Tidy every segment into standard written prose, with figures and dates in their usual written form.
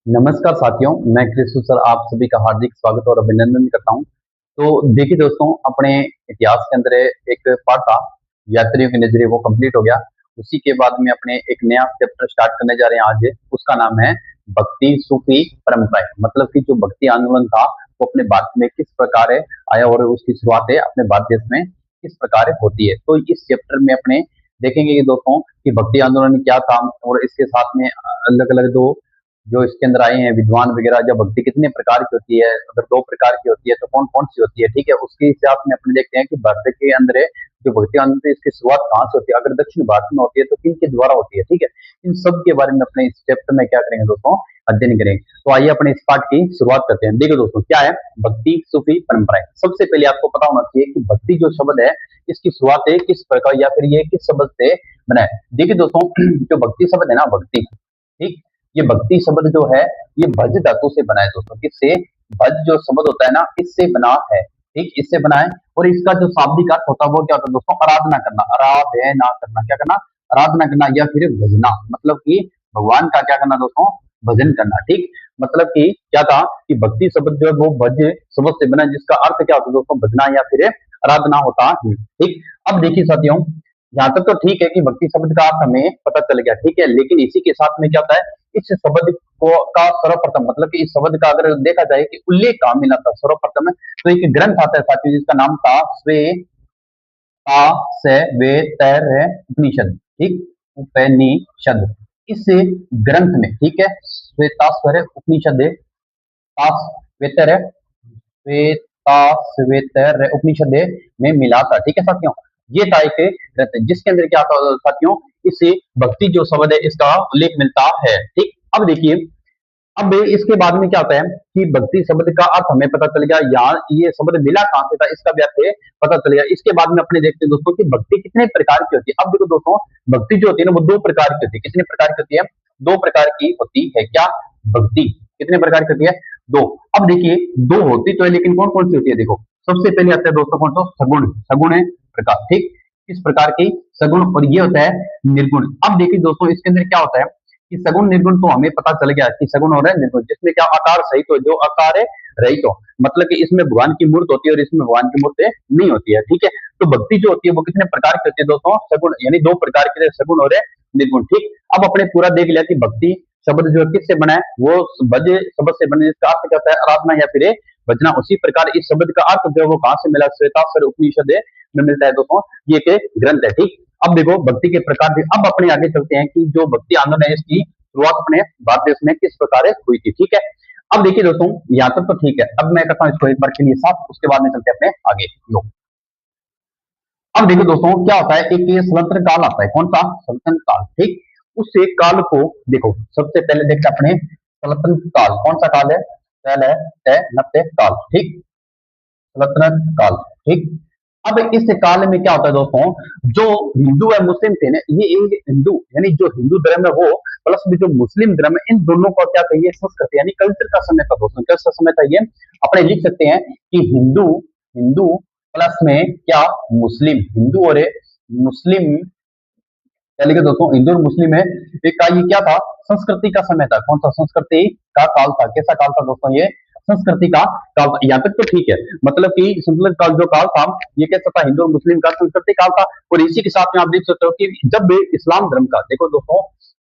नमस्कार साथियों, मैं कृष्ण सर आप सभी का हार्दिक स्वागत और अभिनंदन करता हूं। तो देखिए दोस्तों, अपने इतिहास के अंदर एक पार्ट था, यात्रियों के नजरिए, वो कंप्लीट हो गया। उसी के बाद में अपने एक नया चैप्टर स्टार्ट करने जा रहे हैं आज। उसका नाम है भक्ति सूफी परंपराएं। मतलब कि जो भक्ति आंदोलन था वो अपने भारत में किस प्रकार आया और उसकी शुरुआत अपने भारत देश में किस प्रकार होती है। तो इस चैप्टर में अपने देखेंगे कि दोस्तों कि भक्ति आंदोलन क्या था और इसके साथ में अलग अलग दो जो इसके अंदर आए हैं विद्वान वगैरह, जब भक्ति कितने प्रकार की होती है, अगर दो प्रकार की होती है तो कौन कौन सी होती है, ठीक है। उसके हिसाब में अपने देखते हैं कि भारत के अंदर जो भक्ति आंदोलन है इसकी शुरुआत कहाँ से होती है, अगर दक्षिण भारत में होती है तो किन के द्वारा होती है, ठीक है। इन सब के बारे में अपने इस चैप्टर में क्या करेंगे दोस्तों, अध्ययन करेंगे। तो आइए अपने इस पाठ की शुरुआत करते हैं। देखो दोस्तों, क्या है भक्ति सूफी परंपराएं। सबसे पहले आपको पता होना चाहिए कि भक्ति जो शब्द है इसकी शुरुआत है किस प्रकार या फिर ये किस शब्द से बना है। देखिए दोस्तों, जो भक्ति शब्द है ना, भक्ति, ठीक, ये भक्ति शब्द जो है ये भज धातु से बना है दोस्तों। किससे? भज जो शब्द होता है ना, इससे बना है, ठीक, इससे बना है। और इसका जो शाब्दिक अर्थ होता है वो क्या होता है दोस्तों? आराधना करना, आराधना करना, क्या करना? आराधना करना या फिर भजना, मतलब कि भगवान का क्या करना दोस्तों? भजन करना, ठीक। मतलब कि क्या था कि भक्ति शब्द जो है वो भज शब्द से बना है, जिसका अर्थ क्या होता है दोस्तों? भजना या फिर आराधना होता है, ठीक। अब देखिए साथियों, यहाँ तक तो ठीक है कि भक्ति शब्द का अर्थ हमें पता चल गया, ठीक है। लेकिन इसी के साथ में क्या होता है, इस शब्द को का सर्वप्रथम, मतलब कि इस शब्द का अगर देखा जाए कि उल्लेख कहाँ मिला था सर्वप्रथम, तो एक ग्रंथ आता है साथियों जिसका नाम था उपनिषद, ठीक, उपनिषद। इस ग्रंथ में, ठीक है, श्वेताश्वर उपनिषद, श्वेताश्वेतर श्वेताश्वेतर उपनिषद में मिला था, ठीक है साथियों। ये था एक ग्रंथ जिसके अंदर क्या था साथियों, इसे भक्ति जो शब्द है इसका उल्लेख मिलता है, ठीक। अब देखिए, अब इसके बाद में क्या होता है कि भक्ति शब्द का अर्थ हमें पता चल गया, यहाँ ये शब्द मिला कहां से था इसका भी अर्थ पता चल गया। इसके बाद में अपने देखते हैं दोस्तों कि भक्ति कितने प्रकार की होती है। अब देखो दोस्तों, भक्ति जो होती है ना वो दो प्रकार की होती है। कितने प्रकार की होती है? दो प्रकार की होती है। क्या भक्ति कितने प्रकार की होती है? दो। अब देखिए, दो होती तो है लेकिन कौन कौन सी होती है? देखो, सबसे पहले आता है दोस्तों कौन सा? सगुण, सगुण प्रकार, ठीक। इस प्रकार की सगुण, और ये होता है निर्गुण। अब देखिए दोस्तों, इसके अंदर क्या होता है कि सगुण निर्गुण तो हमें पता चल गया कि सगुण और निर्गुण, जिसमें क्या आकार सहित हो, जो आकार रहित हो, मतलब कि इसमें भगवान की मूर्त होती है और इसमें भगवान की मूर्त नहीं होती है, ठीक है। तो भक्ति जो होती है वो कितने प्रकार की होती है दोस्तों? सगुण, यानी दो प्रकार के, सगुण और निर्गुण, ठीक। अब अपने पूरा देख लिया कि भक्ति शब्द जो है किससे बना है, वो भज शब्द से बना है, जिसका अर्थ क्या होता है? आराधना या फिर भजना। उसी प्रकार इस शब्द का अर्थ जो है वो कहां से मिला? श्वेताश्वर उपनिषद में मिलता है दोस्तों। ये एक ग्रंथ है, ठीक। अब देखो भक्ति के प्रकार भी, अब अपने आगे चलते हैं कि जो भक्ति आंदोलन है इसकी शुरुआत अपने भारत देश में किस प्रकार हुई थी, ठीक है। अब देखिए दोस्तों, यहाँ तक तो ठीक है। अब मैं करता हूँ इसको एक बार के लिए साफ, उसके बाद में चलते हैं अपने आगे। लो, अब देखो दोस्तों क्या होता है, एक ये सल्तनत काल आता है। कौन सा? सल्तनत काल, ठीक। उस एक काल को देखो, सबसे पहले देखते हैं अपने सल्तनत काल। कौन सा काल है? सल्तनत काल, ठीक, सल्तनत काल, ठीक। अब इस काल में क्या होता है दोस्तों, जो हिंदू है मुस्लिम थे ना, ये एक हिंदू यानी जो हिंदू धर्म है वो प्लस में जो मुस्लिम धर्म है, इन दोनों को क्या कहिए? संस्कृति यानी कल्चर का समय था दोस्तों। कैसा समय था ये? अपने लिख सकते हैं कि हिंदू, हिंदू प्लस में क्या? मुस्लिम, हिंदू और मुस्लिम, क्या लिखे दोस्तों? हिंदू और मुस्लिम है एक का ये क्या था? संस्कृति का समय था। कौन सा? संस्कृति का काल था। कैसा काल था दोस्तों? ये संस्कृति का काल था। यहाँ तक तो ठीक है, मतलब कि संतुलित काल जो काल था ये कैसा था? हिंदू और मुस्लिम का संस्कृति काल था। और इसी के साथ में आप देख सकते हो कि जब इस्लाम धर्म का, देखो दोस्तों,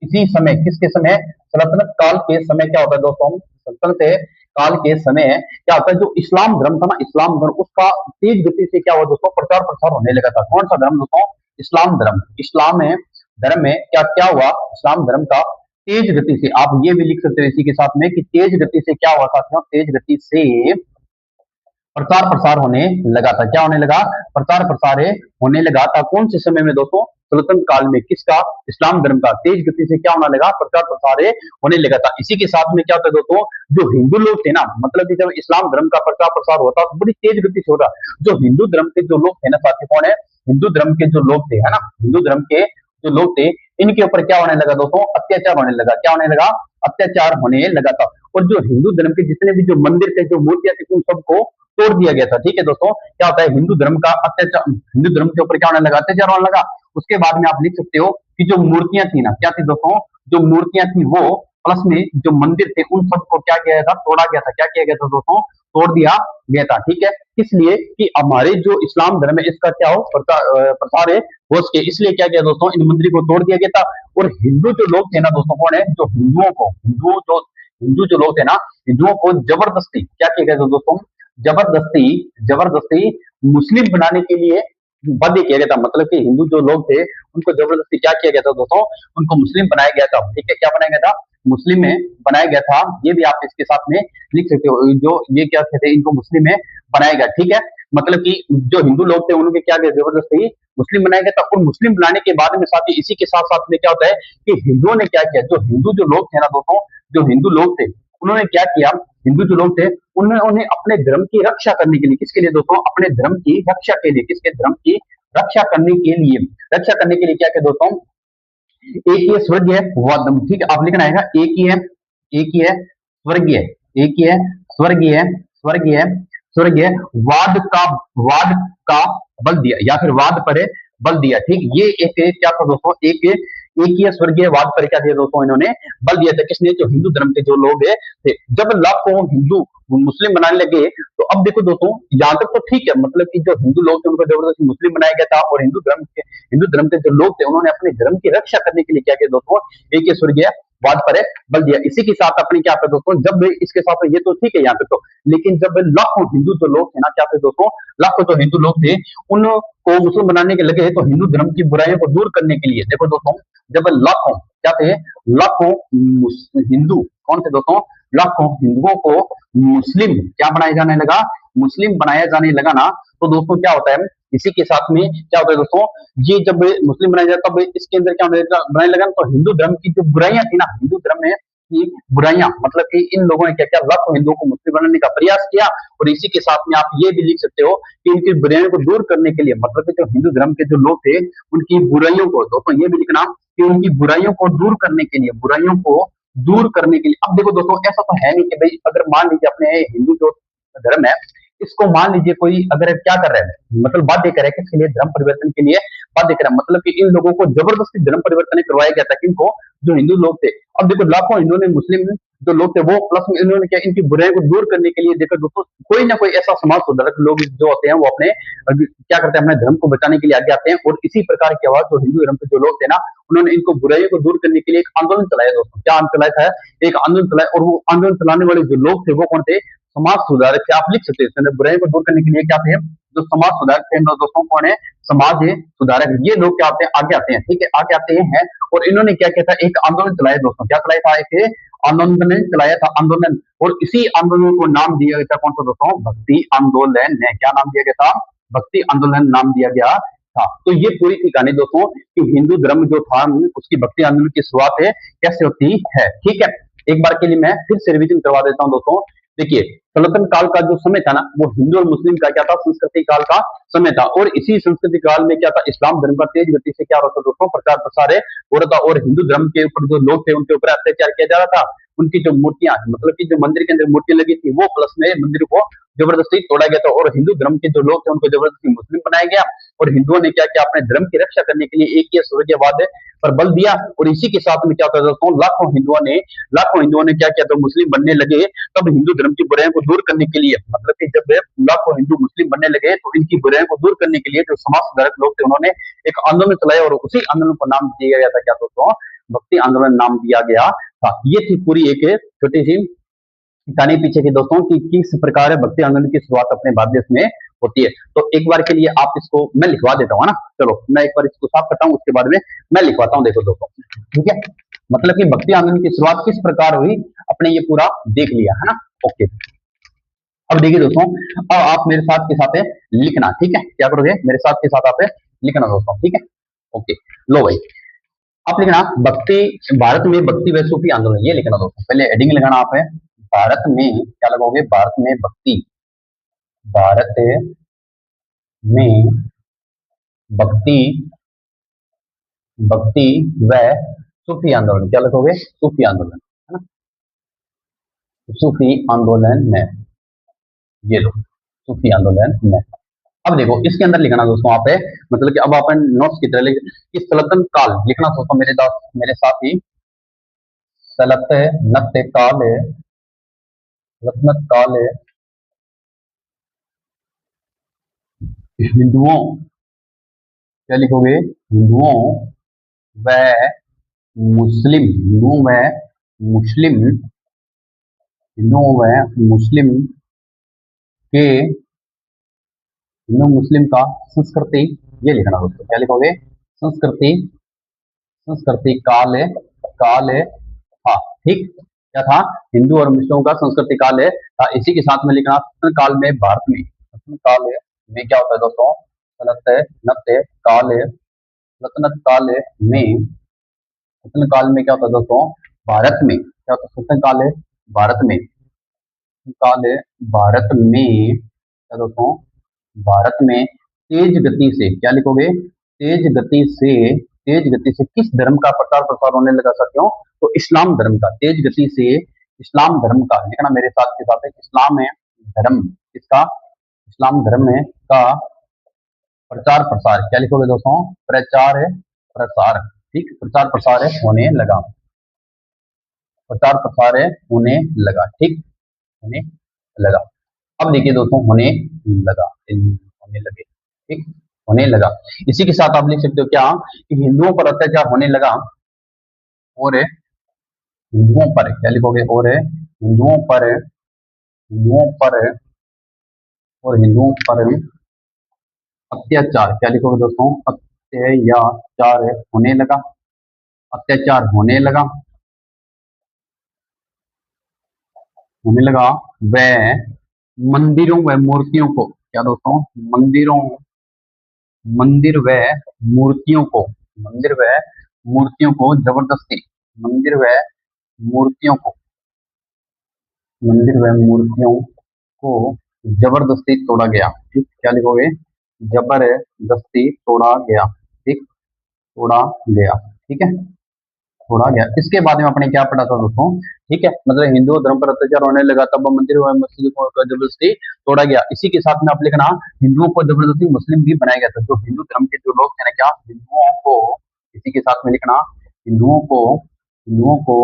इसी समय, किसके समय? सल्तनत काल के समय क्या होता है दोस्तों? सल्तनत काल के समय क्या होता है, जो इस्लाम धर्म था ना, इस्लाम धर्म, उसका तेज गति से क्या हुआ दोस्तों? प्रचार प्रसार होने लगा था। कौन सा धर्म दोस्तों? इस्लाम धर्म। इस्लाम है धर्म में क्या क्या हुआ? इस्लाम धर्म का तेज गति से, आप ये भी लिख सकते हो इसी के साथ में कि तेज गति से क्या हुआ साथियों? तेज गति से प्रचार प्रसार होने लगा था। क्या होने लगा? प्रचार प्रसार होने लगा था। कौन से समय में दोस्तों? सल्तनत काल में। किसका? इस्लाम धर्म का तेज गति से क्या होने लगा? प्रचार प्रसार होने लगा था। इसी के साथ में क्या होता है दोस्तों, जो हिंदू लोग थे ना, मतलब कि जब इस्लाम धर्म का प्रचार प्रसार होता तो बड़ी तेज गति से होता। जो हिंदू धर्म के जो लोग थे ना साथी, कौन है? हिंदू धर्म के जो लोग थे, है ना, हिंदू धर्म के जो लोग थे, इनके ऊपर क्या होने लगा दोस्तों? अत्याचार होने लगा। क्या होने लगा? अत्याचार होने लगा था। और जो हिंदू धर्म के जितने भी जो मंदिर थे, जो मूर्तियां थी, उन सबको तोड़ दिया गया था, ठीक है दोस्तों। क्या होता है? हिंदू धर्म का अत्याचार, हिंदू धर्म के ऊपर क्या होने लगा? अत्याचार होने लगा। उसके बाद में आप लिख सकते हो कि जो मूर्तियां थी ना, क्या थी दोस्तों? जो मूर्तियां थी वो प्लस में जो मंदिर थे उन सबको क्या किया गया था, तोड़ा गया था। क्या किया गया था दोस्तों, तोड़ दिया गया था। ठीक है, इसलिए कि हमारे जो इस्लाम धर्म है इसका क्या हो, प्रसार है हो सके, इसलिए क्या किया दोस्तों, इन मंदिर को तोड़ दिया गया था। और हिंदू जो लोग थे ना दोस्तों, कौन है, जो हिंदुओं को, हिंदू जो लोग थे ना, हिंदुओं को जबरदस्ती क्या किया गया था दोस्तों, जबरदस्ती जबरदस्ती मुस्लिम बनाने के लिए बाध्य किया गया था। मतलब कि हिंदू जो लोग थे उनको जबरदस्ती क्या किया गया था दोस्तों, उनको मुस्लिम बनाया गया था। ठीक है, क्या बनाया गया था, मुस्लिम में बनाया गया था। ये भी आप इसके साथ में लिख सकते हो, जो ये क्या कहते हैं, इनको मुस्लिम में बनाया गया। ठीक है, मतलब कि जो हिंदू लोग थे उनके क्या किया, जबरदस्ती मुस्लिम बनाया गया था। और मुस्लिम बनाने के बाद में साथ ही इसी के साथ साथ में क्या होता है कि हिंदुओं ने क्या किया, जो हिंदू जो लोग थे ना दोस्तों, जो हिंदू लोग थे उन्होंने क्या किया, हिंदू जो लोग थे उन्होंने अपने धर्म की रक्षा करने के लिए, किसके लिए दोस्तों, अपने धर्म की रक्षा के लिए, किसके धर्म की रक्षा करने के लिए, रक्षा करने के लिए क्या किया दोस्तों, एक ही है स्वर्गीय वादम। ठीक है, आप लिखना आएगा, एक ही है, एक ही है स्वर्गीय, एक ही है स्वर्गीय, स्वर्गीय, स्वर्गीय वाद का बल दिया, या फिर वाद पर बल दिया। ठीक, ये एक क्या था दोस्तों, एक ही स्वर्गीय वाद पर क्या दिया दोस्तों, इन्होंने बल दिया था। किसने, जो हिंदू धर्म के जो लोग थे। जब लाखों हिंदू मुस्लिम बनाने लगे तो अब देखो दोस्तों, यहाँ तक तो ठीक है, मतलब कि जो हिंदू लोग थे उनको जबरदस्ती मुस्लिम बनाया गया था, और हिंदू धर्म के जो लोग थे उन्होंने अपने धर्म की रक्षा करने के लिए क्या किया दोस्तों, एक ही स्वर्गीय वाद पर बल दिया। इसी के साथ अपने क्या था दोस्तों, जब इसके साथ ये तो ठीक है यहाँ पे तो, लेकिन जब लाखों हिंदू जो लोग थे ना, क्या थे दोस्तों, लाखों जो हिंदू लोग थे उनको मुस्लिम बनाने के लगे, तो हिंदू धर्म की बुराइयों को दूर करने के लिए देखो दोस्तों, जब लाखों क्या थे, लाखों हिंदू कौन थे दोस्तों, लाखों हिंदुओं को मुस्लिम क्या बनाया जाने लगा, मुस्लिम बनाया जाने लगा ना, तो दोस्तों क्या होता है, इसी के साथ में क्या होता है दोस्तों, ये जब मुस्लिम बनाया जाता तब इसके अंदर क्या बनाने लगा, तो हिंदू धर्म की जो बुराइयां थी ना, हिंदू धर्म में की बुराइयां, मतलब कि इन लोगों ने क्या किया, लाखों हिंदुओं को मुस्लिम बनाने का प्रयास किया। और इसी के साथ में आप ये भी लिख सकते हो कि इनकी बुराइयों को दूर करने के लिए, मतलब कि जो हिंदू धर्म के जो लोग थे उनकी बुराइयों को, दोस्तों ये भी लिखना कि उनकी बुराइयों को दूर करने के लिए, बुराइयों को दूर करने के लिए। अब देखो दोस्तों, ऐसा तो है नहीं कि भाई अगर मान लीजिए अपने हिंदू जो धर्म है इसको मान लीजिए कोई अगर क्या कर रहा है, मतलब बाध्य कर रहा है किसके लिए, धर्म परिवर्तन के लिए बाध्य कर रहा है, मतलब कि इन लोगों को जबरदस्ती धर्म परिवर्तन करवाया गया था। किनको, जो हिंदू लोग थे। अब देखो लाखों हिंदू ने मुस्लिम जो लोग थे वो प्लस में इन्होंने क्या, इनकी बुराई को दूर करने के लिए देखो दोस्तों, कोई ना कोई ऐसा समाज सुधारक लोग जो होते हैं वो अपने क्या करते हैं, अपने धर्म को बचाने के लिए आगे आते हैं। और इसी प्रकार की आवाज जो हिंदू धर्म के जो लोग थे ना, उन्होंने इनको बुराइयों को दूर करने के लिए एक आंदोलन चलाया दोस्तों। क्या आंदोलन चलाया था, एक आंदोलन चलाया, और वो आंदोलन चलाने वाले जो लोग थे वो कौन थे, समाज सुधारक थे। आप लिख सकते हैं बुराई को दूर करने के लिए क्या थे, जो समाज सुधारक थे दोस्तों, कौन है, समाज सुधारक। ये लोग क्या आते हैं, आगे आते हैं। ठीक है, आगे आते हैं। और इन्होंने क्या किया था, एक आंदोलन चलाया दोस्तों। क्या चलाया था, एक आंदोलन चलाया था, आंदोलन। और इसी आंदोलन को नाम दिया गया था कौन सा दोस्तों, भक्ति आंदोलन ने। क्या नाम दिया गया था, भक्ति आंदोलन नाम दिया गया था। तो ये पूरी थी कहानी दोस्तों कि हिंदू धर्म जो था उसकी भक्ति आंदोलन की शुरुआत है कैसे होती है। ठीक है, एक बार के लिए मैं फिर से रिवीजन करवा देता हूं दोस्तों। देखिए, सनातन काल का जो समय था ना, वो हिंदू और मुस्लिम का क्या था, संस्कृति काल का समय था। और इसी संस्कृति काल में क्या था, इस्लाम धर्म का तेज गति से क्या होता दोस्तों, प्रचार प्रसार हो रहा था। और हिंदू धर्म के ऊपर जो लोग थे उनके ऊपर अत्याचार किया जा रहा था। उनकी जो मूर्तियां, मतलब कि जो मंदिर के अंदर मूर्ति लगी थी वो प्लस में मंदिर को जबरदस्ती तोड़ा गया था। और हिंदू धर्म के जो लोग थे उनको जबरदस्ती मुस्लिम बनाया गया। और हिंदुओं ने क्या किया, अपने धर्म की रक्षा करने के लिए एक ही स्वर्गीयवाद पर बल दिया। और इसी के साथ में क्या होता है दोस्तों, लाखों हिंदुओं ने क्या किया, तो मुस्लिम बनने लगे। तब हिंदू धर्म की बुराइयों को दूर करने के लिए, मतलब कि जब लाखों हिंदू मुस्लिम बनने लगे तो इनकी बुराइयों को दूर करने के लिए जो समाज सुधारक लोग थे उन्होंने एक आंदोलन चलाया। और उसी आंदोलन को नाम दिया गया था क्या दोस्तों, भक्ति आंदोलन नाम दिया गया था। ये थी पूरी एक छोटी सी कहानी पीछे की दोस्तों कि किस प्रकार भक्ति आंदोलन की शुरुआत अपने भारत देश में होती है। तो एक बार के लिए आप इसको मैं लिखवा देता हूँ ना, चलो मैं एक बार इसको साफ करता हूँ, उसके बाद में मैं लिखवाता हूँ। देखो दोस्तों, ठीक है, मतलब कि भक्ति आंदोलन की शुरुआत किस प्रकार हुई अपने ये पूरा देख लिया है ना। ओके, अब देखिए दोस्तों, अब आप मेरे साथ के साथ लिखना। ठीक है, क्या करोगे, मेरे साथ के साथ आप लिखना दोस्तों। ठीक है, ओके, लो भाई आप लिखना भक्ति, भारत में भक्ति व सूफी आंदोलन, ये लिखना दोस्तों। पहले हेडिंग लगाना आप है, भारत में क्या लगाओगे, भारत में भक्ति, भारत में भक्ति, भक्ति व सूफी आंदोलन, क्या लिखोगे, सूफी आंदोलन, है ना, सूफी आंदोलन में, ये लो सूफी आंदोलन में। अब देखो इसके अंदर लिखना दोस्तों आप मतलब कि अब अपन नोट्स की तरह कि सनातन काल लिखना दोस्तों मेरे साथ ही सलत नत काल रत्नत काल हिंदुओं, क्या लिखोगे, हिंदुओं व मुस्लिम, हिंदुओं व मुस्लिम, हिंदुओं व मुस्लिम के, हिंदू मुस्लिम का संस्कृति, ये लिखना दोस्तों, क्या लिखोगे, संस्कृति, संस्कृति काल काल, हाँ ठीक, क्या था, हिंदू और मुस्लिमों का संस्कृति काल है था। इसी के साथ में लिखना सल्तनत काल में भारत में, सल्तनत काल में क्या होता है दोस्तों, सल्तनत नत काल, सल्तनत काल में, सल्तनत काल में क्या होता है दोस्तों, भारत में क्या होता है, सल्तनत काल भारत में, काल भारत में क्या दोस्तों, भारत में तेज गति से, क्या लिखोगे, तेज गति से, तेज गति से किस धर्म का प्रचार प्रसार होने लगा साथियों, तो इस्लाम धर्म का, तेज गति से इस्लाम धर्म का, लिखना मेरे साथ के साथ है, इस्लाम है धर्म, इसका इस्लाम धर्म है का प्रचार प्रसार, क्या लिखोगे दोस्तों, प्रचार प्रसार, ठीक, प्रचार प्रसार होने लगा, प्रचार प्रसार होने लगा, ठीक, होने लगा। अब देखिए दोस्तों, होने लगा, होने लगे, ठीक, होने लगा। इसी के साथ आप लिख सकते हो क्या, कि हिंदुओं पर अत्याचार होने लगा, और हिंदुओं पर, क्या लिखोगे, और हिंदुओं पर, हिंदुओं पर, और हिंदुओं पर अत्याचार, क्या लिखोगे दोस्तों, अत्याचार होने लगा, अत्याचार होने लगा, होने लगा, वह मंदिरों व मूर्तियों को, क्या दोस्तों, मंदिरों, मंदिर व मूर्तियों को, मंदिर व मूर्तियों को जबरदस्ती, मंदिर व मूर्तियों को, मंदिर व मूर्तियों को जबरदस्ती तोड़ा गया, ठीक, क्या लिखोगे, जबरदस्ती तोड़ा गया, ठीक, तोड़ा गया, ठीक है, तोड़ा गया। इसके बाद में आपने क्या पढ़ा था दोस्तों, ठीक है, मतलब हिंदू धर्म पर अत्याचार होने लगा, तब मंदिर व मस्जिद को जबरदस्ती तोड़ा गया। इसी के साथ में आप लिखना, हिंदुओं को जबरदस्ती मुस्लिम भी बनाया गया था, जो हिंदू धर्म के जो लोग थे ना, क्या, हिंदुओं को, इसी के साथ में लिखना, हिंदुओं को, हिंदुओं को,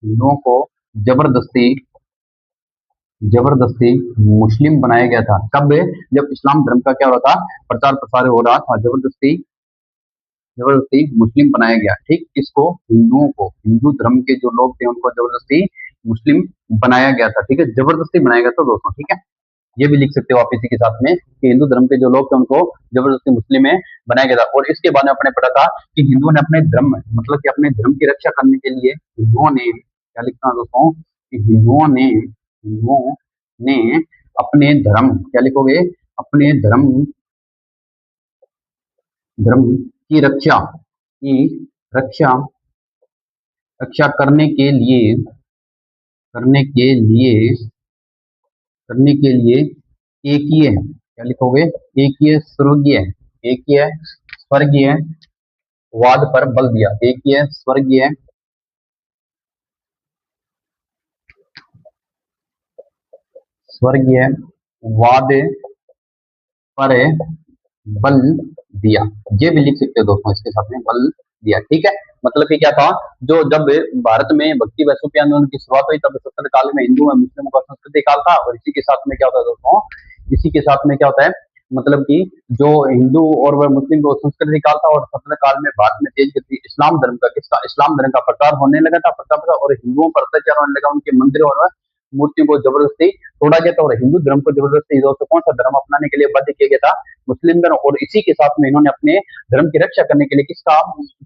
हिंदुओं को जबरदस्ती, जबरदस्ती मुस्लिम बनाया गया था, कब, जब इस्लाम धर्म का क्या हो रहा था, प्रचार प्रसार हो रहा था, जबरदस्ती, जबरदस्ती मुस्लिम बनाया गया, ठीक, इसको, हिंदुओं को, हिंदू धर्म के जो लोग थे उनको जबरदस्ती मुस्लिम बनाया गया था, ठीक है, जबरदस्ती बनाया गया था दोस्तों, ठीक है, ये भी लिख सकते हो आप इसी के साथ में, कि हिंदू धर्म के जो लोग थे उनको जबरदस्ती मुस्लिम में बनाया गया था। और इसके बाद में आपने पढ़ा था कि हिंदुओं ने अपने धर्म, मतलब कि अपने धर्म की रक्षा करने के लिए हिंदुओं ने, क्या लिखना दोस्तों, कि हिंदुओं ने, हिंदुओं ने अपने धर्म, क्या लिखोगे, अपने धर्म, धर्म की रक्षा, की रक्षा, रक्षा करने के लिए, करने के लिए, करने के लिए एकय, क्या लिखोगे, एकय स्वर्गीय, एकय स्वर्गीय वाद पर बल दिया, एकय स्वर्गीय, स्वर्गीय वाद पर बल दिया, ये भी लिख सकते हो दोस्तों, इसके साथ में बल दिया, ठीक है, मतलब कि क्या था, जो जब भारत में भक्ति व सूफी आंदोलन की शुरुआत हुई, तब सत्तर काल में हिंदू और मुस्लिमों का संस्कृति काल था, और इसी के साथ में क्या होता है दोस्तों, इसी के साथ में क्या होता है, मतलब कि जो हिंदू और वह मुस्लिम को संस्कृति काल था, और सत्तर काल में भारत में तेज गति इस्लाम धर्म का, किसका, इस्लाम धर्म का प्रचार होने लगा था, प्रचार प्रसार, और हिंदुओं पर अत्याचार होने लगा, उनके मंदिरों और मूर्तियों को जबरदस्ती तोड़ा गया था, और हिंदू धर्म को जबरदस्ती दोस्तों कौन सा धर्म अपनाने के लिए बाध्य किया गया था, मुस्लिम धर्म, और इसी के साथ में इन्होंने अपने धर्म की रक्षा करने के लिए किसका,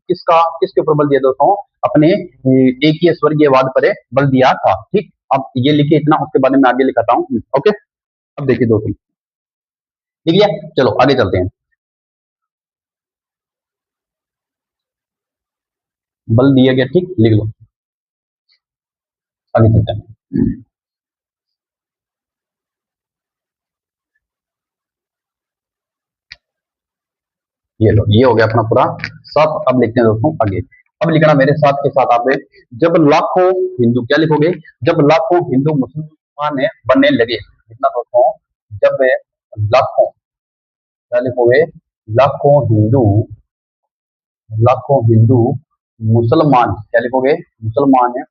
किसका, किसके ऊपर बल दिया दोस्तों, अपने एक ही स्वर्गीयवाद पर बल दिया था, ठीक, अब ये लिखिए इतना, उसके बारे में आगे लिखाता हूँ, ओके। अब देखिए दोस्तों, लिख लिया, चलो आगे चलते हैं, बल दिया गया, ठीक, लिख लो, आगे चलते हैं, ये लो, ये हो गया अपना पूरा साफ। अब लिखते हैं दोस्तों आगे, अब लिखना मेरे साथ के साथ आप, जब लाखों हिंदू, क्या लिखोगे, जब लाखों हिंदू मुसलमान बनने लगे, लिखना दोस्तों, जब लाखों, क्या लिखोगे, लाखों हिंदू, लाखों हिंदू मुसलमान, क्या लिखोगे, मुसलमान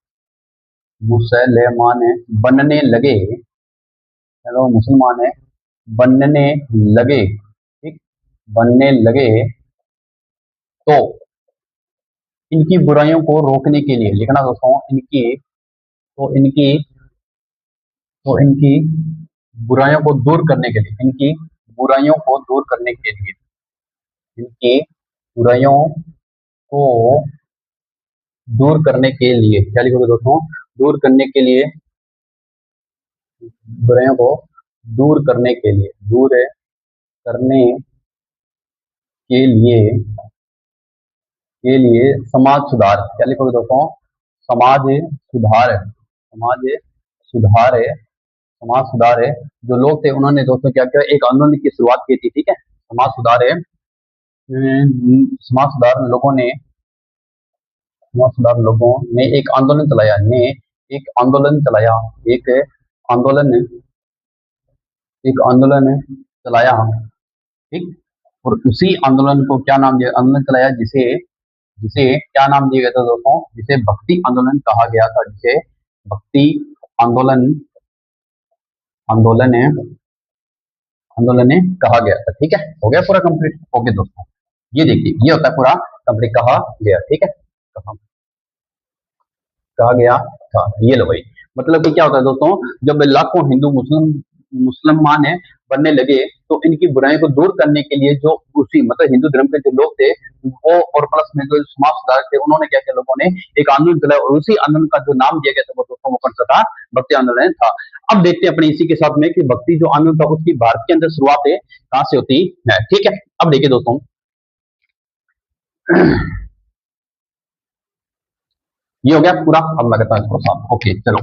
मुसलमान बनने लगे, चलो मुसलमान बनने लगे, ठीक, बनने लगे, तो इनकी बुराइयों को रोकने के लिए लिखना दोस्तों, इनकी तो इनकी बुराइयों को दूर करने के लिए, इनकी बुराइयों को दूर करने के लिए, इनकी बुराइयों को दूर करने के लिए क्या लिखोगे दोस्तों, दूर करने के लिए, बुराइयों को दूर करने के लिए, दूर करने के लिए समाज सुधार, क्या लिखोगे दोस्तों, समाज सुधार, समाज सुधार है, समाज सुधार है। जो लोग थे उन्होंने दोस्तों क्या किया, एक आंदोलन की शुरुआत की थी, ठीक है, समाज सुधार है। समाज सुधार लोगों ने, समाज सुधार लोगों ने एक आंदोलन चलाया, एक आंदोलन चलाया, एक आंदोलन एक आंदोलन चलाया, ठीक, और उसी आंदोलन को क्या नाम दिया, आंदोलन चलाया जिसे जिसे क्या नाम दिया गया था दोस्तों, जिसे भक्ति आंदोलन कहा गया था, जिसे भक्ति आंदोलन आंदोलन आंदोलन कहा गया था, ठीक है, हो गया पूरा कंप्लीट, ओके दोस्तों, ये देखिए ये होता है पूरा कंप्लीट कहा गया, ठीक है, कहा गया था, ये लो भाई, मतलब कि क्या होता है दोस्तों, जब लाखों हिंदू मुसलमान है बनने लगे, तो इनकी बुराई को दूर करने के लिए जो उसी मतलब हिंदू धर्म के जो लोग थे वो, और प्लस में जो समाज सुधारक थे, उन्होंने क्या किया, लोगों ने एक आंदोलन चलाया, और उसी आंदोलन का जो नाम दिया गया था वो दोस्तों वो कौन सा था, भक्ति आंदोलन था। अब देखते हैं अपने इसी के साथ में कि भक्ति जो आंदोलन था उसकी भारत के अंदर शुरुआत है कहां से होती है, ठीक है। अब देखिए दोस्तों, ये हो गया पूरा, अब मैं कहता हूँ इसको साफ, ओके चलो।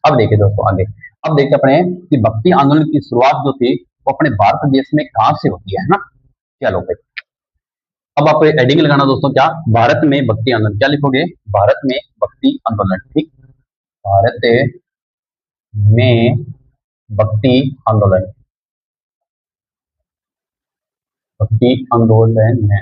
अब देखिए दोस्तों आगे, अब देखते अपने कि भक्ति आंदोलन की शुरुआत जो थी वो अपने भारत देश में कहां से होती है ना, चलो भाई। अब आप एडिंग लगाना दोस्तों, क्या भारत में भक्ति आंदोलन, क्या लिखोगे, भारत में भक्ति आंदोलन, ठीक, भारत में भक्ति आंदोलन, भक्ति आंदोलन है,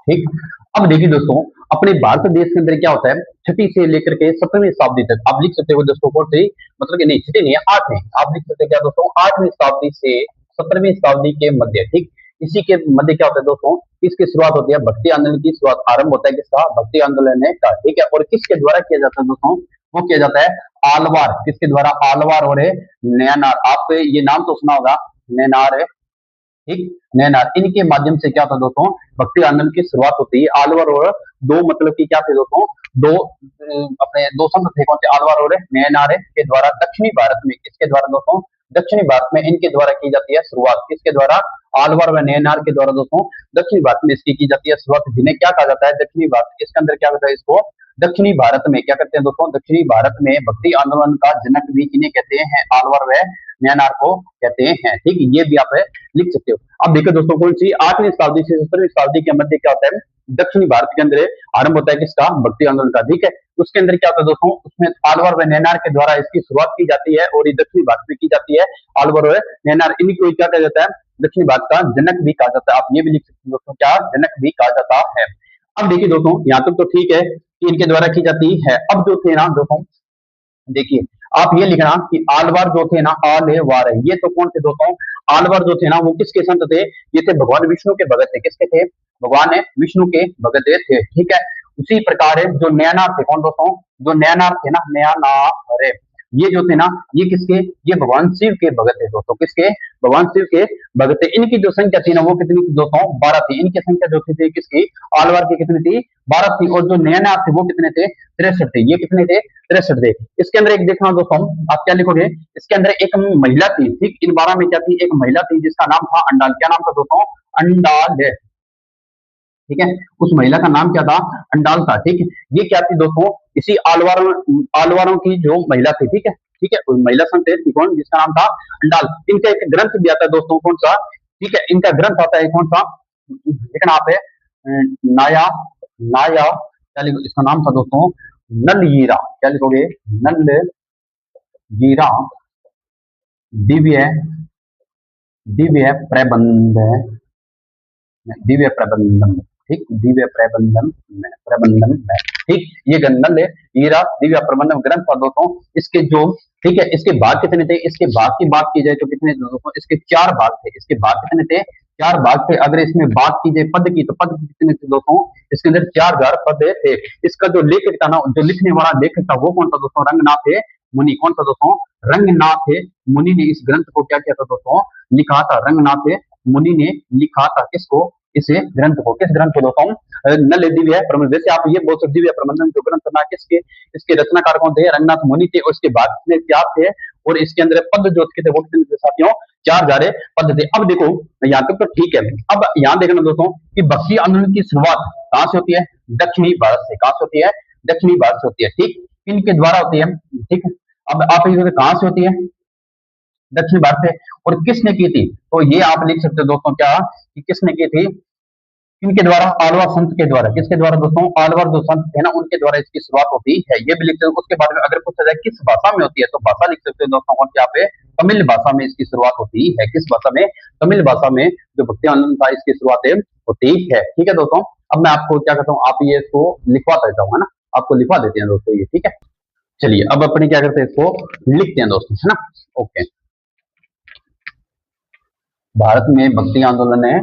ठीक। अब देखिए दोस्तों, अपने भारत देश के अंदर क्या होता है, छठी से लेकर के 17वीं शताब्दी तक, आप लिख सकते हो दोस्तों कौन सी, मतलब कि नहीं छठी नहीं है, 8वीं, आप लिख सकते हैं क्या दोस्तों, 8वीं शताब्दी से 17वीं शताब्दी के मध्य, ठीक, इसी के मध्य क्या होता है दोस्तों, इसकी शुरुआत होती है, भक्ति आंदोलन की शुरुआत, आरंभ होता है किसका, भक्ति आंदोलन है का, ठीक है, और किसके द्वारा किया जाता है दोस्तों, वो किया जाता है आलवार, किसके द्वारा, आलवार और नैनार, आप ये नाम तो सुना होगा, नैनार, ठीक, नैनार, इनके माध्यम से क्या था दोस्तों, भक्ति आंदोलन की शुरुआत होती है, आलवर और दो मतलब की क्या थे दोस्तों, दो अपने दो संत थे, कौन से, आलवर और नैनार के द्वारा दक्षिणी भारत में, किसके द्वारा दोस्तों, दक्षिणी भारत में इनके द्वारा की जाती है शुरुआत, किसके द्वारा, आलवर व नैनार के द्वारा दोस्तों दक्षिणी भारत में इसकी की जाती है शुरुआत, जिन्हें क्या कहा जाता है, दक्षिणी भारत, इसके अंदर क्या होता है, इसको दक्षिणी भारत में क्या करते हैं दोस्तों, दक्षिणी भारत में भक्ति आंदोलन का जनक भी किन्हें कहते हैं, आलवर व नैनार को कहते हैं, ठीक, ये भी आप लिख सकते हो। अब देखो दोस्तों, कौन सी 8वीं शताब्दी से 17वीं शताब्दी के मध्य क्या होता है, दक्षिणी भारत के अंदर आरंभ होता है किसका, भक्ति आंदोलन का, ठीक है, उसके अंदर क्या होता है दोस्तों, उसमें आलवर व नैनार के द्वारा इसकी शुरुआत की जाती है, और ये दक्षिणी भारत में की जाती है, आलवर व नैनार, इन्हीं को क्या कहा जाता है, दक्षिणी भारत का जनक भी कहा जाता है, आप ये भी लिख सकते हो दोस्तों, क्या जनक भी कहा जाता है। अब देखिए दोस्तों, यहाँ तक तो ठीक है कि इनके द्वारा की जाती है, अब जो थे ना दोस्तों, देखिए आप ये लिखना कि आलवार जो थे ना, आलेवार, ये तो कौन थे दोस्तों, आलवार जो थे ना वो किसके संत थे, ये थे भगवान विष्णु के भगत थे, किसके थे, भगवान विष्णु के भगत थे, ठीक है। उसी प्रकार है जो नैनार थे, कौन दोस्तों, जो नैनार थे ना, नैनार, ये जो थे ना, ये किसके, ये भगवान शिव के भगत थे दोस्तों, किसके, भगवान शिव के भगत थे। इनकी जो संख्या थी ना वो कितनी थी दोस्तों, 12 थी, इनकी संख्या जो थी किसकी, आलवार की कितनी थी, 12 थी, और जो नैनार थे वो कितने थे, 63 थे, ये कितने थे, 63 थे। इसके अंदर एक देखना दोस्तों, आप क्या लिखोगे, इसके अंदर एक महिला थी, ठीक, इन 12 में क्या थी, एक महिला थी जिसका नाम था अंडाल, क्या नाम था दोस्तों, अंडाल, ठीक है, उस महिला का नाम क्या था, अंडाल था, ठीक है। ये क्या थी दोस्तों, इसी आलवारों की जो महिला थी, ठीक है, ठीक है, महिला संत थी कौन, जिसका नाम था अंडाल। इनका एक ग्रंथ भी आता है दोस्तों, कौन सा, ठीक है, इनका ग्रंथ आता है कौन सा, लेकिन आप है नाया, नाया क्या लिखो, इसका नाम था दोस्तों नल हीरा, क्या लिखोगे, नल हीरा, दिव्य दिव्य प्रबंध, दिव्य प्रबंधन, ठीक, दिव्य प्रबंधन में, ठीक, ये नल है, ये रहा दिव्य प्रबंधन ग्रंथ था दोस्तों। इसके जो, ठीक है, इसके भाग कितने थे, इसके भाग की बात की जाए तो कितने थे दोस्तों, इसके 4 भाग थे, इसके भाग कितने थे, 4 भाग थे। अगर इसमें बात की जाए पद की, तो पद कितने थे दोस्तों, इसके अंदर 4000 पद थे। इसका जो लेखक था ना, जो लिखने वाला लेखक था, वो कौन था दोस्तों, रंगनाथ मुनि। कौन सा दोस्तों, रंगनाथ मुनि ने इस ग्रंथ को क्या किया था दोस्तों, लिखा था। रंगनाथ मुनि ने लिखा था किसको, इस ग्रंथ को, किस ग्रंथ को दोस्तों, नल दिव्य प्रबंधन। वैसे आप ये बोल सकते, दिव्य प्रबंधन जो ग्रंथ ना, किसके, इसके रचनाकार कौन थे, रंगनाथ मुनि थे। उसके बाद में क्या थे, और इसके अंदर पद जो थे वो कितने थे साथियों, 4000 पद थे। अब देखो यहाँ तक तो ठीक है। अब यहाँ देखना दोस्तों कि भक्ति आंदोलन की शुरुआत कहाँ से होती है, दक्षिणी भारत से। कहाँ से होती है, दक्षिणी भारत से होती है, ठीक, इनके द्वारा होती है, ठीक। अब आप ये कहाँ से होती है, दक्षिण भारत से। और किसने की थी, तो ये आप लिख सकते हो दोस्तों क्या, कि किसने की थी, इनके द्वारा, आलवार संत के द्वारा। किसके द्वारा दोस्तों, आलवार जो संत थे ना, उनके द्वारा इसकी शुरुआत होती है, ये भी लिखते हो। उसके बाद में अगर पूछा जाए किस भाषा में होती है, तो भाषा लिख सकते हो दोस्तों, और यहाँ पे तमिल भाषा में इसकी शुरुआत होती है। किस भाषा में, तमिल भाषा में जो भक्ति आंदोलन था, इसकी शुरुआत होती है, ठीक है दोस्तों। अब मैं आपको क्या कहता हूँ, आप ये इसको लिखवा देता हूँ, है ना, आपको लिखवा देते हैं दोस्तों ये, ठीक है। चलिए अब अपने क्या करते हैं, इसको लिखते हैं दोस्तों, है ना। ओके, भारत में भक्ति आंदोलन है,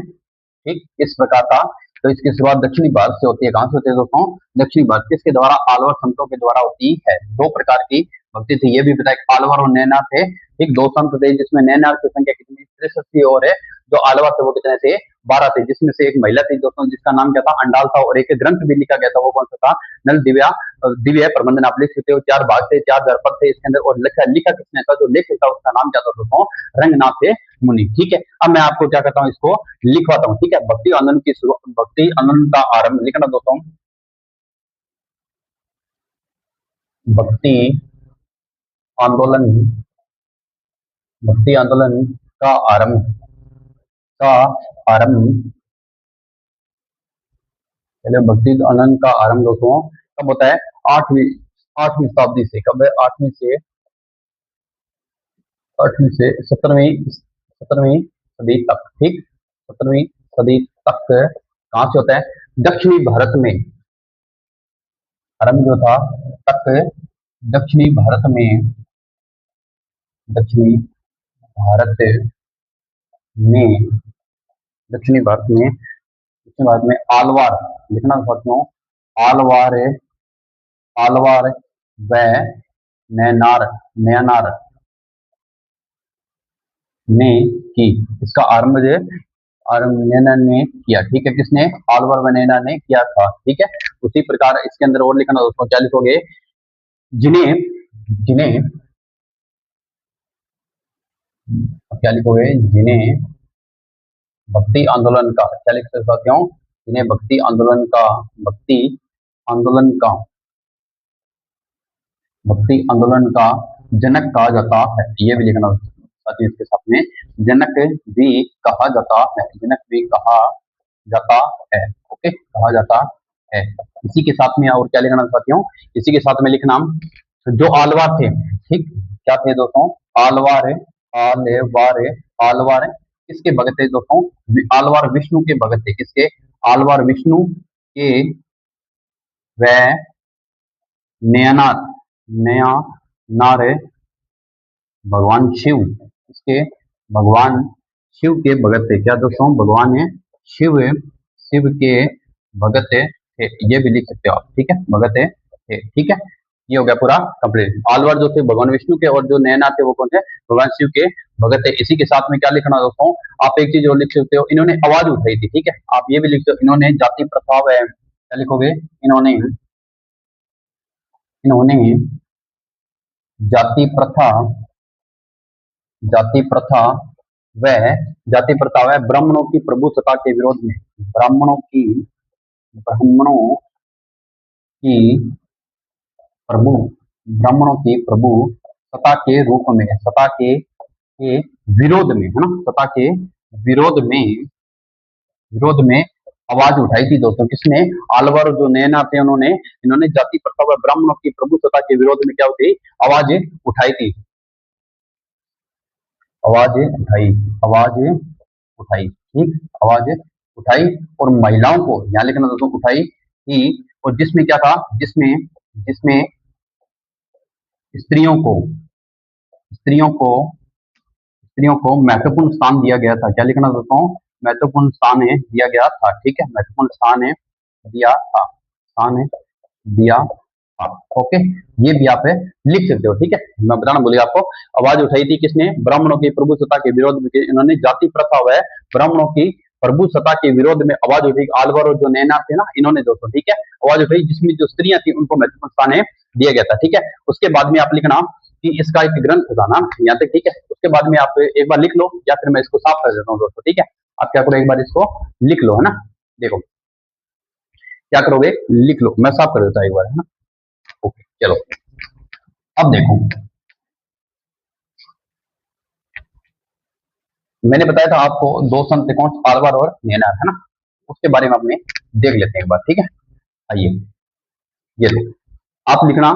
ठीक, इस प्रकार था। तो इसकी शुरुआत दक्षिणी भारत से होती है। कहां से होती है दोस्तों, दक्षिणी भारत। किसके द्वारा, आलवर संतों के द्वारा होती है। 2 प्रकार की भक्ति थी, ये भी बताया, आलवर और नैनार थे, ठीक, 2 संत थे, जिसमें नैनार की संख्या कितनी, 63 थी, और जो आलवर थे वो कितने थे, 12 थे, जिसमें से एक महिला थी दोस्तों, जिसका नाम क्या था, अंडाल था। और एक ग्रंथ भी लिखा गया था, वो कौन सा था, नल दिव्य प्रबंधन। आप लिख सकते हो, 4 भाग थे, 4000 पद थे इसके अंदर। और लिखा किसने था, जो लेखक था उसका नाम क्या था दोस्तों, रंगनाथ मुनि, ठीक है। अब मैं आपको क्या कहता हूँ, इसको लिखवाता हूँ, ठीक है। भक्ति आंदोलन की शुरुआत, भक्ति आंदोलन का आरंभ लिखना दोस्तों, भक्ति आंदोलन, भक्ति आंदोलन का आरंभ, का आरंभ, पहले भक्ति आंदोलन का आरंभ दोस्तों कब होता है, आठवीं आठवीं शताब्दी से। कब है, आठवीं से 17वीं सदी तक, ठीक, 17वीं सदी तक। कहां से होता है, दक्षिणी भारत में आरंभ जो था, तक दक्षिणी भारत में, दक्षिणी भारत में, दक्षिणी भारत में, दक्षिणी भारत में आलवार लिखना साथियों, आलवार, आलवार व नैनार, नैनार ने की, इसका आरंभ जो आरंभ नैना ने किया, ठीक है। किसने, आलवार व नैना ने किया था, ठीक है। उसी प्रकार इसके अंदर और लिखना दोस्तों, क्या लिखोगे, जिन्हें, जिन्हें क्या लिखोगे, जिन्हें भक्ति आंदोलन का, क्या लिख सकते साथियों, जिन्हें भक्ति आंदोलन का, भक्ति आंदोलन का, भक्ति आंदोलन का जनक कहा जाता है। ये भी लिखना साथियों, इसके साथ में जनक भी कहा जाता है, जनक भी कहा जाता है, ओके, कहा जाता है। इसी के साथ में और क्या लिखना साथियों, इसी के साथ में लिखना, जो आलवार थे, ठीक, क्या थे दोस्तों, आलवार, आलवार, आलवार किसके भगत थे दोस्तों, आलवार विष्णु के भगत थे। किसके, आलवार विष्णु के, व नयनार, नयनार भगवान शिव, इसके भगवान शिव के भगत थे। क्या दोस्तों, भगवान है शिव, शिव के भगत थे, ये भी लिख सकते हो आप, ठीक है, भगत थे, ठीक है। ये हो गया पूरा कंप्लीट। आलवार जो थे भगवान विष्णु के, और जो नैना थे वो कौन थे, भगवान शिव के भगत थे। इसी के साथ में क्या लिखना दोस्तों, आप एक चीज और लिख सकते हो, इन्होंने आवाज उठाई थी, ठीक है। आप ये भी लिख सकते हो, इन्होंने जाति प्रथा व, क्या लिखोगे, इन्होंने, इन्होंने जाति प्रथा, जाति प्रथा व, जाति प्रथा व ब्राह्मणों की प्रभुसत्ता के विरोध में, ब्राह्मणों की, ब्राह्मणों की प्रभु, ब्राह्मणों की प्रभु सत्ता के रूप में, सत्ता के विरोध में, है ना, सत्ता के विरोध में, विरोध में आवाज उठाई थी दोस्तों। किसने, आलवार जो नैना थे उन्होंने, इन्होंने जाति प्रथा व ब्राह्मणों की प्रभु सत्ता के विरोध में क्या होती, आवाज उठाई थी, आवाज उठाई, आवाज उठाई, ठीक, आवाज उठाई और महिलाओं को, यहाँ लिखना दोस्तों, उठाई ही, और जिसमें क्या था, जिसमें जिसमें स्त्रियों को स्त्रियों को स्त्रियों को महत्वपूर्ण स्थान दिया गया था। क्या लिखना दोस्तों, महत्वपूर्ण स्थान है दिया गया था। ठीक है, महत्वपूर्ण स्थान है दिया था, स्थान है दिया था। ओके, ये भी आप लिख सकते हो। ठीक है, मैं बताना भूल गया आपको, आवाज उठाई थी किसने, ब्राह्मणों की प्रभुसत्ता के विरोध में, इन्होंने जाति प्रथा व ब्राह्मणों की प्रभुसत्ता के विरोध में आवाज उठाई। आलवर और जो नैना थे ना, इन्होंने दोस्तों, ठीक है, आवाज उठाई, जिसमें जो स्त्रियां थी उनको महत्वपूर्ण स्थान दिया गया था। ठीक है, उसके बाद में आप लिखना कि इसका एक ग्रंथ था ना, यहाँ तक। ठीक है, उसके बाद में आप एक बार लिख लो, या फिर मैं इसको साफ कर देता हूँ दोस्तों। ठीक है, आप क्या करो, एक बार इसको लिख लो, है ना। देखो क्या करोगे, लिख लो, मैं साफ कर देता हूँ एक बार, है ना। ओके, चलो अब देखो, मैंने बताया था आपको दो संत थे, कौन, आलवार और नैनार, है ना। उसके बारे में अपने देख लेते हैं एक बार। ठीक है, आइए, ये लो, आप लिखना,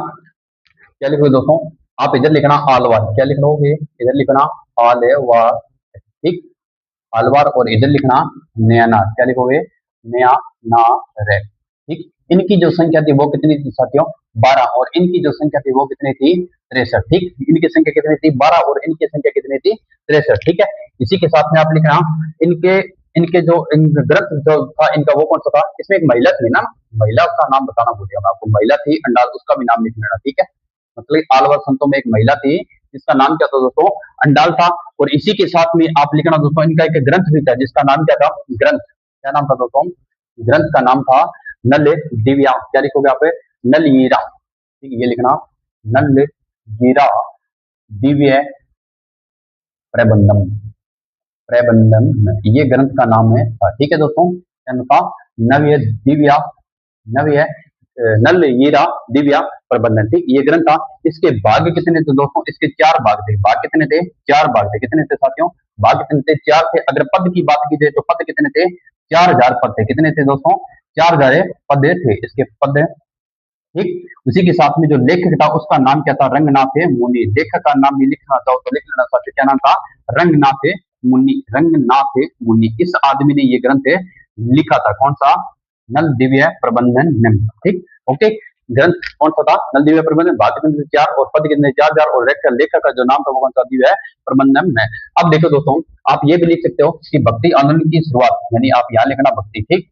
क्या लिखोगे दोस्तों, आप इधर लिखना आलवार, क्या लिख लोगे, इधर लिखना आलवार, ठीक, आलवार, और इधर लिखना नैनार, क्या लिखोगे, नया नार, ठीक। इनकी जो संख्या थी वो कितनी थी साथियों, 12, और इनकी जो संख्या थी वो कितनी थी, 63। ठीक, इनकी संख्या कितनी थी, 12, और इनकी संख्या कितनी थी, 63। ठीक है, इसी के साथ में आप लिखना इनके इनके जो ग्रंथ जो था इनका, वो कौन सा था, इसमें एक महिला थी ना, महिला का नाम बताना भूल गया मैं आपको, महिला थी अंडाल, उसका भी नाम लिख लेना। ठीक है, मतलब आलवर संतों में एक महिला थी जिसका नाम क्या था दोस्तों, अंडाल था। और इसी के साथ में आप लिखना दोस्तों, इनका एक ग्रंथ भी था जिसका नाम क्या था, ग्रंथ, क्या नाम था दोस्तों, ग्रंथ का नाम था नल दिव्या, क्या लिखोगे आप, नल हीरा, ठीक है, ये लिखना नल हीरा दिव्य प्रबंधम, प्रबंधन, ये ग्रंथ का नाम है। ठीक है दोस्तों, क्या नाम था, नव्य दिव्या, नव्य नल हीरा दिव्या प्रबंधन, ठीक, ये ग्रंथ था। इसके भाग कितने थे दोस्तों, इसके 4 भाग थे। भाग कितने थे, 4 भाग थे। कितने थे साथियों, भाग कितने थे, 4 थे। अगर पद की बात की जाए तो पद कितने थे, 4000 पद थे। कितने थे दोस्तों, 4000 पद थे इसके पद, ठीक। उसी के साथ में जो लेखक था उसका नाम क्या था, रंगनाथ मुनि। लेखक का नाम भी लिखना चाहो तो लिख लेना साथियों, क्या नाम था, रंगनाथ मुनि, रंगनाथ मुनि। इस आदमी ने ये ग्रंथ लिखा था, कौन सा, नल दिव्य प्रबंधन, ठीक, ओके। ग्रंथ कौन सा था, नल दिव्य प्रबंधन। भाग कितने थे, 4, और पद कितने, 4000, और लेखक का जो नाम था वो कौन सा, दिव्य प्रबंधन में। अब देखो दोस्तों, आप ये भी लिख सकते हो कि भक्ति आंदोलन की शुरुआत, यानी आप यहाँ लिखना भक्ति, ठीक।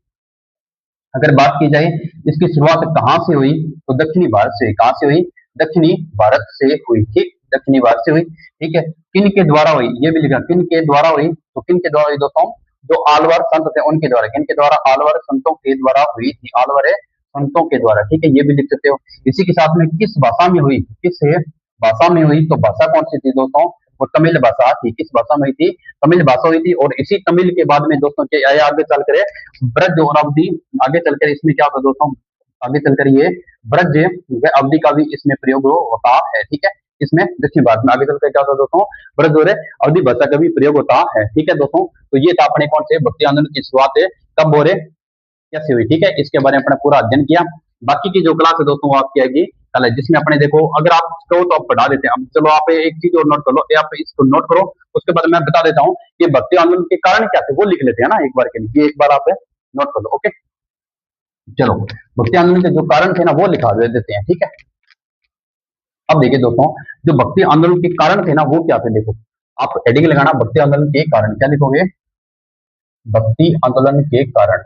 अगर बात की जाए इसकी शुरुआत कहाँ से हुई, तो दक्षिणी भारत से। कहाँ से हुई, दक्षिणी भारत से हुई, ठीक, दक्षिणी भारत से हुई, ठीक है। किन के द्वारा हुई, ये भी लिखना, किन के द्वारा हुई, तो किन के द्वारा हुई दोस्तों, जो आलवर संत थे उनके द्वारा। किन के द्वारा, आलवर संतों के द्वारा हुई थी, आलवर संतों के द्वारा, ठीक है, ये भी लिख सकते हो। इसी के साथ में किस भाषा में हुई, किस भाषा में हुई, तो भाषा कौन सी थी दोस्तों, वो तमिल भाषा थी। किस भाषा में हुई थी, तमिल भाषा हुई थी। और इसी तमिल के बाद में दोस्तों क्या आया, आगे चलकर ब्रज और अवधि, आगे चलकर इसमें क्या होता है दोस्तों, आगे चलकर ये ब्रज व अवधि का भी इसमें प्रयोग होता है, ठीक है। इसमें दक्षिण भारत में आगे चलकर क्या होता है दोस्तों, ब्रज और अवधि भाषा का भी प्रयोग होता है, ठीक है दोस्तों। तो ये था अपने कौन से भक्ति आंदोलन की शुरुआत कब हो रहे, कैसे हुई, ठीक है, इसके बारे में अपने पूरा अध्ययन किया। बाकी की जो क्लास है दोस्तों वो आपकी आएगी कल है, जिसमें अपने देखो, अगर आप कहो तो आप पढ़ा देते हैं। अब चलो आप एक चीज और नोट कर लो, आप इसको नोट करो, उसके बाद मैं बता देता हूँ कि भक्ति आंदोलन के कारण क्या थे, वो लिख लेते हैं ना एक बार के लिए, एक बार आप नोट कर लो। ओके, चलो, भक्ति आंदोलन के जो कारण थे ना वो लिखा देते हैं, ठीक है। अब देखिए दोस्तों, जो भक्ति आंदोलन के कारण थे ना वो क्या थे, देखो आप हेडिंग लगाना, भक्ति आंदोलन के कारण, क्या लिखोगे, भक्ति आंदोलन के कारण,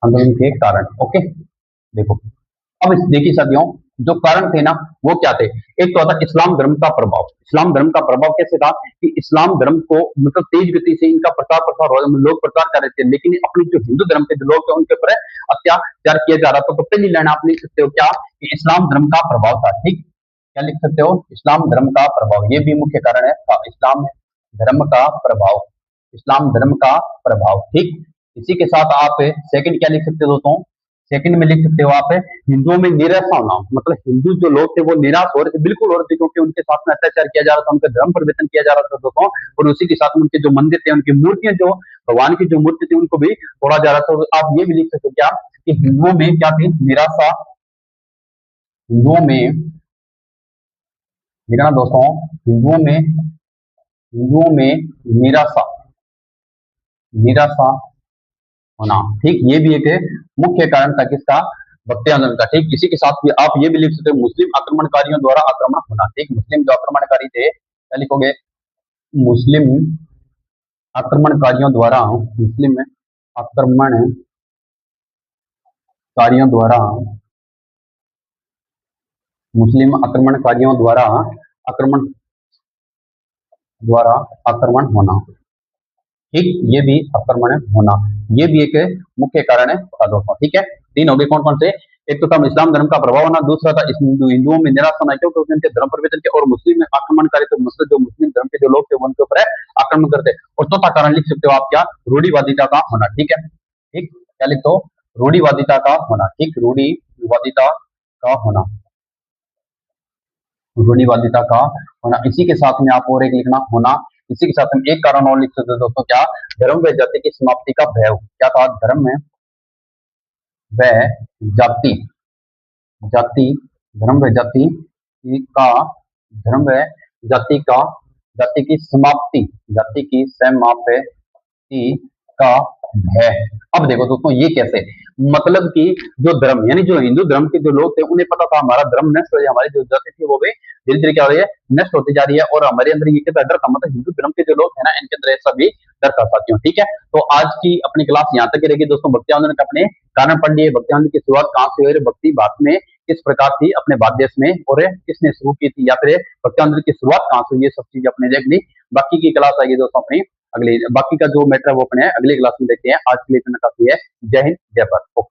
आंदोलन के कारण, ओके। देखो, अब देखिए साथियों, जो कारण थे ना वो क्या थे, एक तो था इस्लाम धर्म का प्रभाव। इस्लाम धर्म का प्रभाव कैसे था कि इस्लाम धर्म को मतलब तेज गति से इनका प्रचार प्रसार हो, लोग प्रचार कर रहे थे, लेकिन अपने जो हिंदू धर्म के जो लोग थे उनके ऊपर अत्याचार किया जा रहा था। तो पहली लाइन आप लिख सकते हो क्या, कि इस्लाम धर्म का प्रभाव था, ठीक, क्या लिख सकते हो, इस्लाम धर्म का प्रभाव, ये भी मुख्य कारण है, इस्लाम धर्म का प्रभाव, इस्लाम धर्म का प्रभाव, ठीक। इसी के साथ आप सेकंड क्या लिख सकते हो दोस्तों, सेकंड में लिख सकते हो आप हिंदुओं में निराशा होना, मतलब हिंदू जो लोग थे वो निराश हो रहे थे, बिल्कुल हो रहे थे, क्योंकि उनके साथ में अत्याचार किया जा रहा था, उनका धर्म परिवर्तन किया जा रहा था दोस्तों। और उसी के साथ में उनके जो मंदिर थे, उनकी मूर्तियां, जो भगवान की जो मूर्ति थी उनको भी तोड़ा जा रहा था। तो आप ये भी लिख सकते हो क्या, कि हिंदुओं में क्या थी, निराशा, हिंदुओं में, लिखना दोस्तों, हिंदुओं में हिंदुओं में निराशा निराशा होना, ठीक, ये भी एक मुख्य कारण था किसका, भक्ति आंदोलन का। ठीक, इसी के साथ भी आप ये भी लिख सकते हो मुस्लिम आक्रमणकारियों द्वारा आक्रमण होना। ठीक, मुस्लिम जो आक्रमणकारी थे, क्या लिखोगे, मुस्लिम आक्रमणकारियों द्वारा, मुस्लिम आक्रमणकारियों द्वारा, मुस्लिम आक्रमणकारियों द्वारा आक्रमण द्वारा आक्रमण होना। ठीक, ये भी आक्रमण होना, ये भी एक मुख्य कारण है दोस्तों। ठीक है, तीन हो गए, कौन कौन से, एक तो था इस्लाम धर्म का प्रभाव होना, दूसरा था हिंदुओं में निराशा होना क्योंकि उनके धर्म परिवर्तन के, और मुस्लिम में आक्रमणकारी तो मुस्लिम जो मुस्लिम धर्म के जो लोग थे वो उनके ऊपर आक्रमण करते। और चौथा कारण लिख सकते हो आप क्या, रूढ़िवादिता का होना। ठीक है, ठीक, क्या लिखते हो, रूढ़िवादिता का होना। ठीक, रूढ़िवादिता का होना, रूढ़िवादिता का होना। इसी के साथ में आप और एक लिखना होना, इसी के साथ में एक कारण और लिख सकते हो दोस्तों, क्या, धर्म व जाति की समाप्ति का भय। क्या था, धर्म में व जाति, जाति, धर्म व जाति का, धर्म व जाति का, जाति की समाप्ति, जाति की समाप्ति का भय। अब देखो दोस्तों ये कैसे, मतलब कि जो धर्म यानी जो हिंदू धर्म के जो लोग थे उन्हें पता था हमारा धर्म नष्ट हो जाए, हमारी जो जाति थी वो भी धीरे धीरे क्या हो रही है, नष्ट होती जा रही है, और हमारे अंदर ये क्या डर था, मतलब हिंदू धर्म के जो लोग है ना इनके अंदर ऐसा भी डर था साथियों। ठीक है, तो आज की अपनी क्लास यहाँ तक ही रहेगी दोस्तों। भक्ति आंदोलन का अपने कारण पढ़ लिए, भक्ति आंदोलन की शुरुआत कहाँ से हुई, भक्ति भारत में किस प्रकार थी अपने भारत देश में, और किसने शुरू की थी, या फिर भक्ति आंदोलन की शुरुआत कहाँ से हुई, ये सब चीजें अपने देख ली। बाकी की क्लास आएगी दोस्तों अपनी अगली, बाकी का जो मैटर है वो अपने अगली क्लास में देखते हैं। आज के लिए इतना काफी है। जय हिंद, जय भारत। ओके।